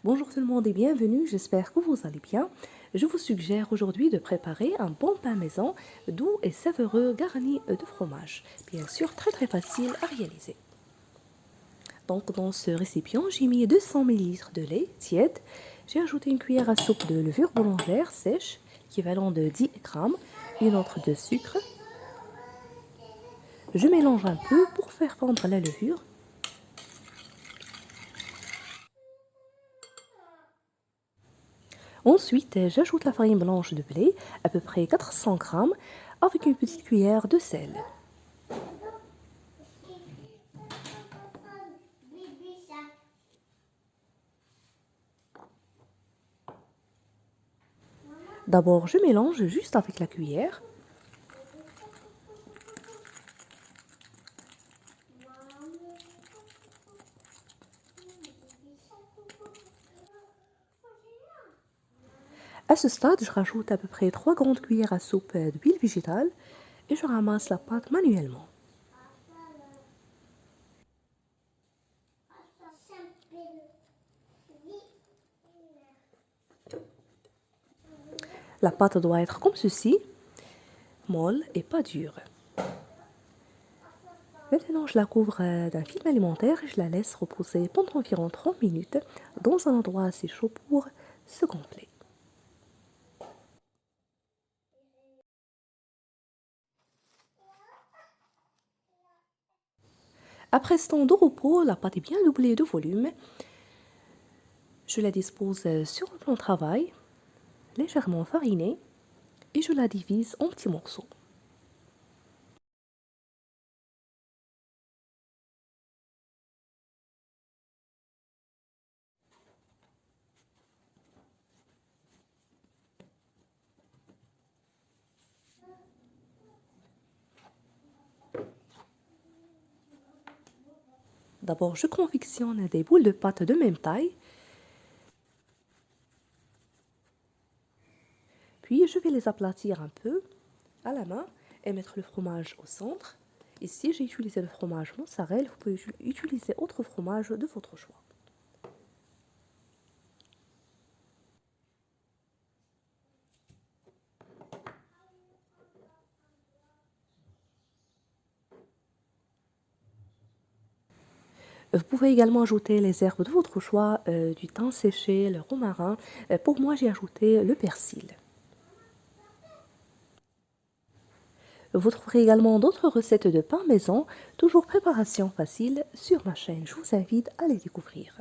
Bonjour tout le monde et bienvenue, j'espère que vous allez bien. Je vous suggère aujourd'hui de préparer un bon pain maison doux et savoureux garni de fromage. Bien sûr, très facile à réaliser. Donc dans ce récipient, j'ai mis 200 ml de lait tiède. J'ai ajouté une cuillère à soupe de levure boulangère sèche, équivalent de 10 grammes, une autre de sucre. Je mélange un peu pour faire fondre la levure. Ensuite, j'ajoute la farine blanche de blé, à peu près 400 grammes, avec une petite cuillère de sel. D'abord, je mélange juste avec la cuillère. À ce stade, je rajoute à peu près 3 grandes cuillères à soupe d'huile végétale et je ramasse la pâte manuellement. La pâte doit être comme ceci, molle et pas dure. Maintenant, je la couvre d'un film alimentaire et je la laisse reposer pendant environ 30 minutes dans un endroit assez chaud pour se gonfler. Après ce temps de repos, la pâte est bien doublée de volume. Je la dispose sur le plan de travail, légèrement farinée, et je la divise en petits morceaux. D'abord, je confectionne des boules de pâte de même taille. Puis, je vais les aplatir un peu à la main et mettre le fromage au centre. Ici, j'ai utilisé le fromage mozzarella. Vous pouvez utiliser autre fromage de votre choix. Vous pouvez également ajouter les herbes de votre choix, du thym séché, le romarin. Pour moi, j'ai ajouté le persil. Vous trouverez également d'autres recettes de pain maison, toujours préparation facile, sur ma chaîne. Je vous invite à les découvrir.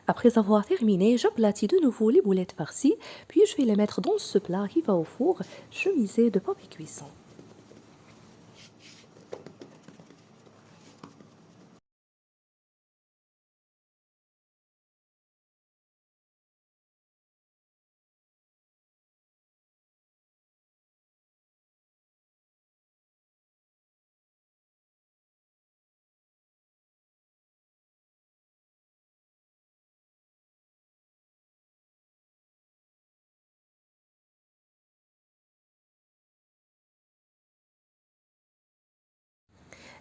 Après avoir terminé, j'aplatis de nouveau les boulettes farcies, puis je vais les mettre dans ce plat qui va au four, chemisé de papier cuisson.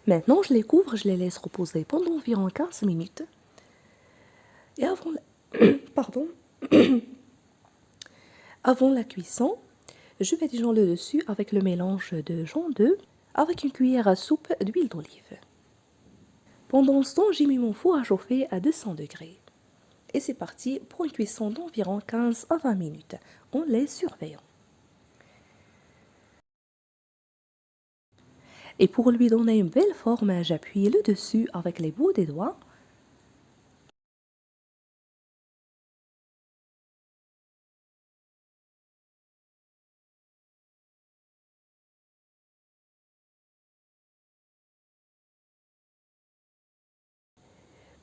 Maintenant, je les couvre, je les laisse reposer pendant environ 15 minutes. Et pardon, avant la cuisson, je mets déjà le dessus avec le mélange de jaune d'œuf avec une cuillère à soupe d'huile d'olive. Pendant ce temps, j'ai mis mon four à chauffer à 200 degrés. Et c'est parti pour une cuisson d'environ 15 à 20 minutes, en les surveillant. Et pour lui donner une belle forme, j'appuie le dessus avec les bouts des doigts.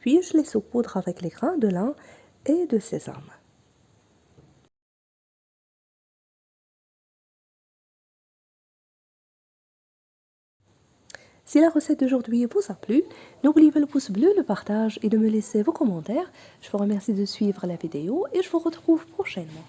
puis je les saupoudre avec les grains de lin et de sésame. Si la recette d'aujourd'hui vous a plu, n'oubliez pas le pouce bleu, le partage et de me laisser vos commentaires. Je vous remercie de suivre la vidéo et je vous retrouve prochainement.